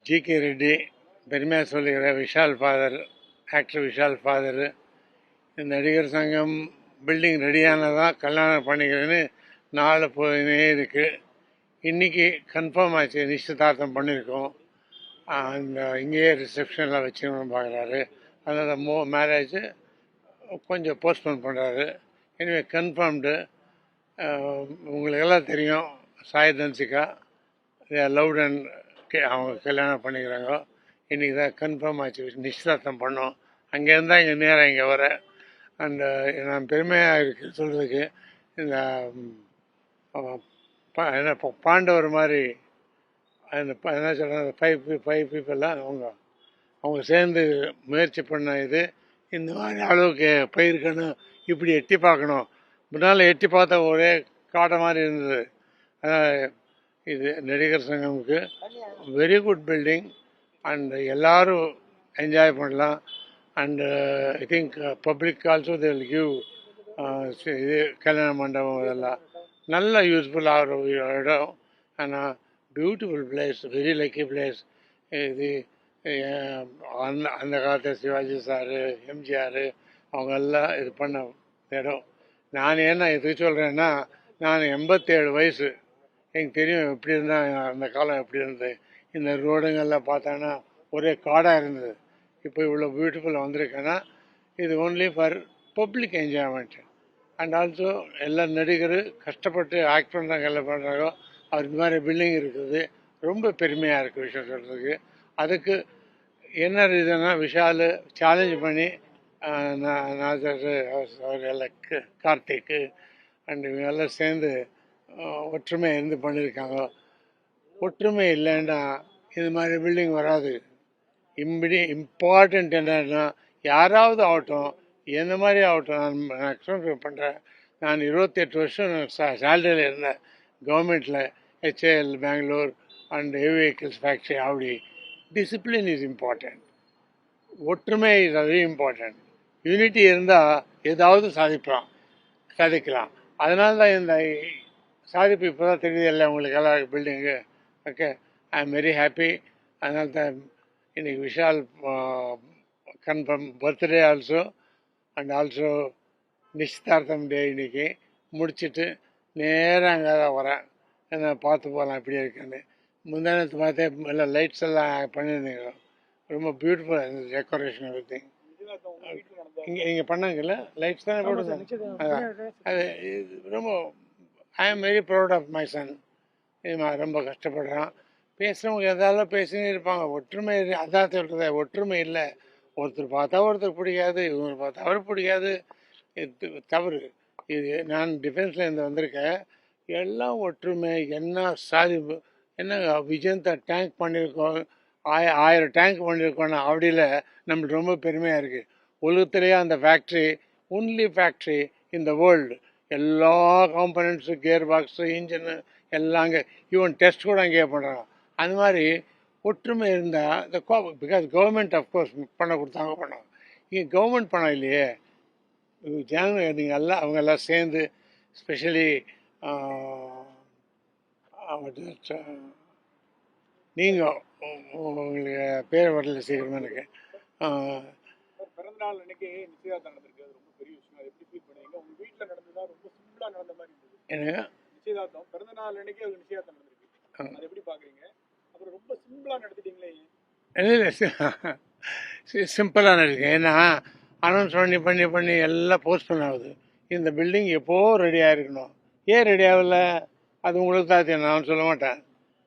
GK Reddy, பெருமையாக சொல்லுகிற Vishal father, actor Vishal father, இந்த நடிகர் சங்கம் பில்டிங் ரெடியானதான் கல்யாணம் பண்ணிக்கிறேன்னு நாளை போயினே இருக்குது. இன்றைக்கி கன்ஃபார்ம் ஆச்சு, நிச்சயதார்த்தம் பண்ணியிருக்கோம். அந்த இங்கேயே ரிசப்ஷனில் வச்சுக்கணும்னு பார்க்குறாரு. அதனால் மேரேஜ் கொஞ்சம் போஸ்ட்போன் பண்ணுறாரு. எனவே கன்ஃபார்ம்டு. உங்களுக்கெல்லாம் தெரியும், சாய் தன்சிகா லவுட் அண்ட் அவங்க கல்யாணம் பண்ணிக்கிறாங்க. இன்றைக்கி தான் கன்ஃபார்ம் ஆச்சு, நிச்சயதார்த்தம் பண்ணோம். அங்கேருந்து தான் இங்கே நேரம் இங்கே வர. அந்த நான் பெருமையாக இருக்குது சொல்கிறதுக்கு. இந்த என்ன பாண்டவர் மாதிரி அந்த என்ன சொல்கிறாங்க, ஃபைவ் பீப்புளெலாம் அவங்க சேர்ந்து முயற்சி பண்ண இது. இந்த மாதிரி அளவுக்கு போயிருக்கணும், இப்படி எட்டி பார்க்கணும். முன்னால் எட்டி பார்த்தா ஒரே காடை மாதிரி இருந்தது. இது நடிகர் சங்கமுக்கு வெரி குட் பில்டிங் அண்ட் எல்லோரும் என்ஜாய் பண்ணலாம். And I think public also they will give இது கல்யாண மண்டபம் இதெல்லாம் நல்லா யூஸ்ஃபுல் ஆகிற இடம். ஆனால் beautiful place, very lucky place இது. அந்த காலத்தில் சிவாஜி சாரு, எம்ஜிஆர் அவங்கெல்லாம் இது பண்ண இடம். நான் என்ன எதுக்கு சொல்கிறேன்னா, நான் 87 வயசு. எனக்கு தெரியும் எப்படி இருந்தால் அந்த காலம் எப்படி இருந்தது. இந்த ரோடுங்கள்லாம் பார்த்தாங்கன்னா ஒரே காடாக இருந்தது. இப்போ இவ்வளோ பியூட்டிஃபுல்லாக வந்திருக்கேன்னா இது only for public enjoyment. And also எல்லா நடிகர் கஷ்டப்பட்டு ஆக்ட் பண்ணுறாங்க, எல்லாம் பண்ணுறாங்க. அவர் இந்த மாதிரி பில்டிங் இருக்குது, ரொம்ப பெருமையாக இருக்குது விஷயம் சொல்கிறதுக்கு. அதுக்கு என்ன ரீசன்னா, விஷால் சேலஞ்ச் பண்ணி நாசர் அவர் எல்லாம் கார்த்திக்கு அண்ட் இவங்கெல்லாம் சேர்ந்து ஒற்றுமை இருந்து பண்ணியிருக்காங்க. ஒற்றுமை இல்லைன்னா இது மாதிரி பில்டிங் வராது. இம்பார்ட்டண்ட் என்னன்னா, யாராவது ஆகட்டும், எந்த மாதிரி ஆகட்டும், நான் எக்ஸ்பிளைன் பண்ணுறேன். நான் 28 வருஷம் சேலரியில் இருந்தேன் கவர்மெண்ட்டில், HAL Bengaluru and heavy vehicles factory Avadi. Discipline is important, ஒற்றுமை இஸ் வெரி இம்பார்ட்டண்ட். யூனிட்டி இருந்தால் ஏதாவது சாதிக்கலாம். அதனால தான் இந்த சாதிப்பு இப்போ தான் தெரியுது இல்லை உங்களுக்கு எல்லாம் building. Okay, I am very happy. அதனால தான் இன்றைக்கி Vishal confirm birthday also and also நிச்சயதார்த்தம் டே. இன்றைக்கி முடிச்சுட்டு நேராக அங்கே தான் வரேன். என்ன பார்த்து போகலாம் இப்படி இருக்குன்னு. முந்தானத்து பார்த்தே எல்லாம் லைட்ஸ் எல்லாம் பண்ணியிருந்தீங்க, ரொம்ப பியூட்டிஃபுல்லாக இருந்தது டெக்கரேஷன் எவ்ரி திங். இங்கே பண்ணாங்கல்ல லைட்ஸ் தானே போடுது. அதான் அது ரொம்ப I am very proud of my son. ரொம்ப கஷ்டப்படுறான். பேசுகிறவங்க எதாலும் பேசினே இருப்பாங்க. ஒற்றுமை அதான் சொல்கிறத, ஒற்றுமை இல்லை. ஒருத்தர் பார்த்தா ஒருத்தர் பிடிக்காது, இவங்க பார்த்தா அவர் பிடிக்காது. இது தவறு. இது நான் டிஃபென்ஸில் இருந்து வந்திருக்கேன். எல்லாம் ஒற்றுமை. என்ன சாதிப்பு, என்ன விஜயந்தா டேங்க் பண்ணியிருக்கோம், 1000 டேங்க் பண்ணியிருக்கோன்னா அப்படியில் நம்மளுக்கு ரொம்ப பெருமையாக இருக்குது. உலகத்திலேயே அந்த factory only factory in the world. எல்லா காம்பனண்ட்ஸு, கியர் பாக்ஸு, இன்ஜினு எல்லாம் அங்கே, ஈவன் டெஸ்ட் கூட அங்கேயே பண்ணுறாங்க. அந்த மாதிரி ஒற்றுமை இருந்தால் இந்த பிகாஸ் கவர்மெண்ட் அஃப்கோர்ஸ் பண்ண கொடுத்தாங்க பண்ணாங்க. இங்கே கவர்மெண்ட் பணம் இல்லையே, ஜனங்க நீங்கள் எல்லாம் அவங்க எல்லாம் சேர்ந்து ஸ்பெஷலி நீங்கள் உங்களுக்கு பேர் வரல சீக்கிரமாக எனக்கு. பிறந்தநாள் அன்னைக்கு நிச்சயதார்த்தம் நடந்திருக்கு, அது ரொம்ப பெரிய விஷயம். அது எப்படி ஃபீல் பண்ணுவீங்க? உங்க வீட்டில் நடந்ததா ரொம்ப சிம்பிளாக நடந்த மாதிரி இருந்தது. எனக்கு நிச்சயதார்த்தம் பிறந்தநாள் அன்னைக்கு அது நிச்சயதார்த்தம் நடந்திருக்கு, அது எப்படி பார்க்குறீங்க? அப்புறம் ரொம்ப சிம்பிளாக நடத்திட்டீங்களே. இல்லை சிம்பிளாக நடக்குது. ஏன்னா அனௌன்ஸ் பண்ணி எல்லாம் போஸ்ட்போன் ஆகுது. இந்த பில்டிங் எப்போது ரெடியாக இருக்கணும், ஏன் ரெடி ஆகலை? அது உங்களுக்கு தான் தெரியும், நான் சொல்ல மாட்டேன்,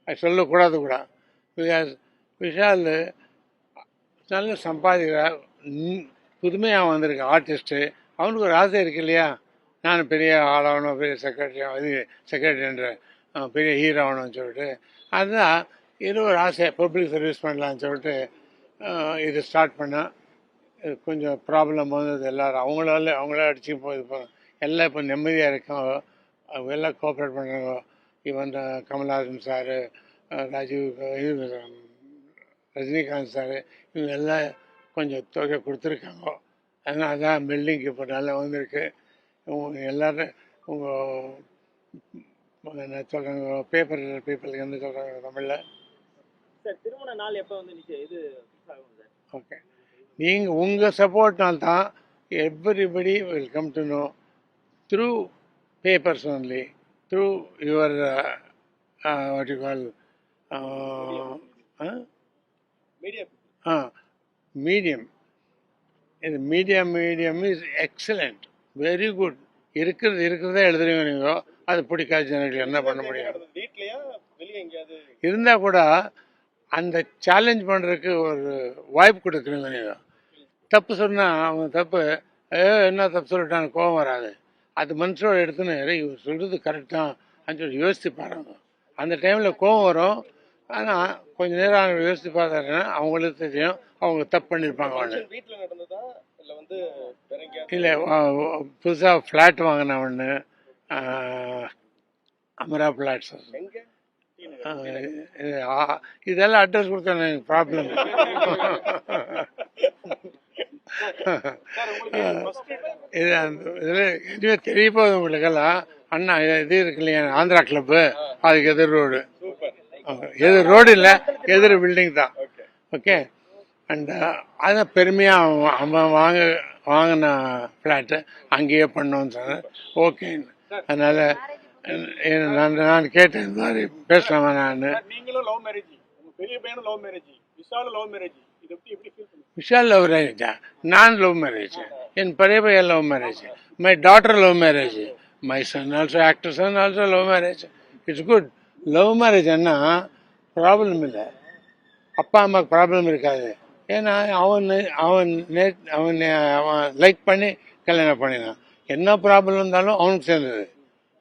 அது சொல்லக்கூடாது கூட. பிகாஸ் விஷால் நல்ல சம்பாதிக்கிறார், புதுமையாக வந்திருக்கு ஆர்டிஸ்ட்டு. அவனுக்கு ஒரு ஆசை இருக்கு இல்லையா, நான் பெரிய ஆளாகணும், பெரிய செக்ரட்டரின்ற பெரிய ஹீரோ ஆகணும்னு சொல்லிட்டு. அதுதான் இது ஒரு ஆசை, பப்ளிக் சர்வீஸ் பண்ணலான்னு சொல்லிட்டு இது ஸ்டார்ட் பண்ணால் கொஞ்சம் ப்ராப்ளம் வந்தது. எல்லோரும் அவங்களால அடிச்சு போகுது. எல்லாம் இப்போ நிம்மதியாக இருக்காங்க, எல்லாம் கோஆப்ரேட் பண்ணுறாங்க. Even Kamal Haasan sir, Rajinikanth sir, இவங்க எல்லாம் கொஞ்சம் தொகை கொடுத்துருக்காங்க. அதனால் அதான் பில்டிங் இப்போ நல்லா வந்திருக்கு. எல்லோரும் உங்கள் என்ன சொல்கிறாங்க, பீப்புளுக்கு என்ன சொல்கிறாங்க தமிழில், சார் திருமண நாள் எப்போ வந்து இது ஃபிக்ஸ் ஆகும் சார்? ஓகே, நீங்கள் உங்கள் சப்போர்ட்னால் தான் everybody will come to know through papers only, through your what you call media medium. இது medium is excellent, very good. இருக்கிறதே எழுதுறீங்க நீங்கள், அது பிடிக்காத ஜனங்களுக்கு என்ன பண்ண முடியும்? வீட்லயா வெளியே எங்கேயாவது இருந்தால் கூட அந்த சேலஞ்ச் பண்ணுறதுக்கு ஒரு வாய்ப்பு கொடுக்குறீங்க நீங்கள். தப்பு சொன்னால் அவங்க தப்பு, என்ன தப்பு சொல்லிட்டான்னு கோவம் வராது. அது மனசோட எடுத்துன்னு இவர் சொல்கிறது கரெக்டாக சொல்லி யோசித்து பாருங்க. அந்த டைமில் கோவம் வரும், ஆனால் கொஞ்சம் நேரம் அவங்க யோசித்து பார்த்தாருன்னா அவங்களுக்கு தெரியும் அவங்க தப்பு பண்ணியிருப்பாங்க. ஒன்று வீட்டில் நடந்ததா இல்லை வந்து வேற எங்கேயாவது? இல்லை, புதுசாக ஃப்ளாட் வாங்கின ஒன்று, அமரா ஃப்ளாட்ஸ். எங்க இதெல்லாம் அட்ரஸ் கொடுத்தா எனக்கு ப்ராப்ளம். இது இதில் எதுவுமே தெரிய போகுது உங்களுக்கெல்லாம். அண்ணா இது இருக்கு இல்லையா, ஆந்திரா கிளப்பு, அதுக்கு எதிர் ரோடு. எதிர் ரோடு இல்லை, எதிர் பில்டிங் தான். ஓகே, அண்ட் அதான் பெருமையாக அவன் வாங்கின ஃப்ளாட்டு அங்கேயே பண்ணோன்னு சொன்னேன். ஓகேன்னு. அதனால் நான் கேட்டேன், இந்த மாதிரி பேசலாமா? நான் நீங்களும் லவ் மேரேஜ், உங்க பெரிய பையனும் லவ் மேரேஜ், விஷாலும் லவ் மேரேஜ், இதை பத்தி எப்படி ஃபீல் பண்ணுங்க? விஷால் லவ் மேரேஜா? நான் லவ் மேரேஜ். என் பெரிய பையன் love marriage. My daughter love marriage. My son also, actor son also love marriage. It's good. Love marriage என்ன ப்ராப்ளம் இல்லை, அப்பா அம்மாவுக்கு ப்ராப்ளம் இருக்காது. ஏன்னா அவன் லைக் பண்ணி கல்யாணம் பண்ணினான். என்ன ப்ராப்ளம் இருந்தாலும் அவனுக்கு சேர்ந்தது,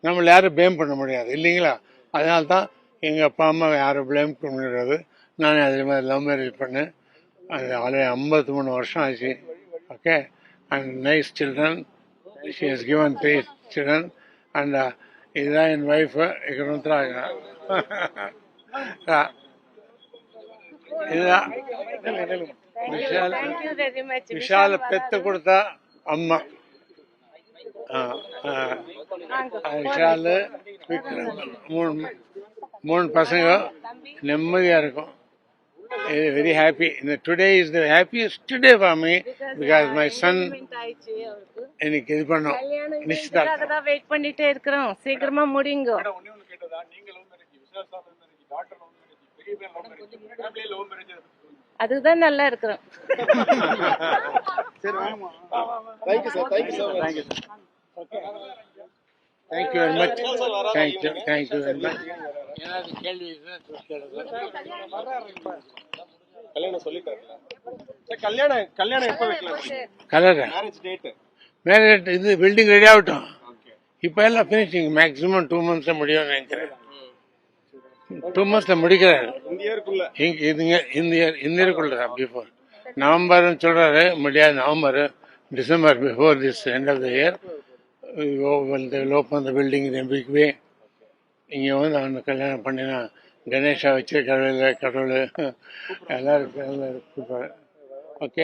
நம்மளை யாரும் ப்ளேம் பண்ண முடியாது இல்லைங்களா? அதனால தான் எங்கள் அப்பா அம்மா யாரும் ப்ளேம் பண்ண முடியாது. நான் அதே மாதிரி லவ் மேரேஜ் பண்ணேன். அது ஆல்ரெடி 53 வருஷம் ஆச்சு. Okay, and nice children. She has given 3 children. And இதுதான் என் ஒய்ஃபு. இக்கணுத்ராங்க இதுதான் விஷால பெற்று கொடுத்தா அம்மா. விஷால், விக்ரம், 3 பசங்க. நிம்மதியாக இருக்கும். Very happy. Today is the happiest day for me because my son எனக்கு இது பண்ணோம். நிச்சயதார்த்தம் வெயிட் பண்ணிட்டே இருக்கிறோம், சீக்கிரமா முடியுங்க. ஒண்ணே ஒன்று கேட்டதா, நீங்க love marriage, Vishal sir love marriage, doctor love marriage, பெரிய பையன் love marriage, family love marriage, அதுதான் நல்லா இருக்கிறோம். சரி வாங்கம்மா. Thank you sir, thank you sir, thank you sir. Okay, thank you very much. Thank you very much. ஏதாவது கேள்வி கல்யாணம் சொல்லிட்டாருல சார்? கல்யாணம் எப்போ வைக்கலாம்? Colour marriage date? மேரேஜ் இது பில்டிங் ரெடி ஆகட்டும். இப்போ எல்லாம் ஃபினிஷிங். மேக்ஸிமம் 2 months முடியும்னு நினைக்கிறேன். 2 months முடிக்கிறாரு. இந்த இயருக்குள்ள தான். பிஃபோர் நவம்பர்னு சொல்கிறாரு, முடியாது. November December, before this end of the year open the building in big way. இங்கே வந்து அவனை கல்யாணம் பண்ணினா கணேஷா வச்சு கடவுள் எல்லாரும் கூப்பிடுவார். ஓகே.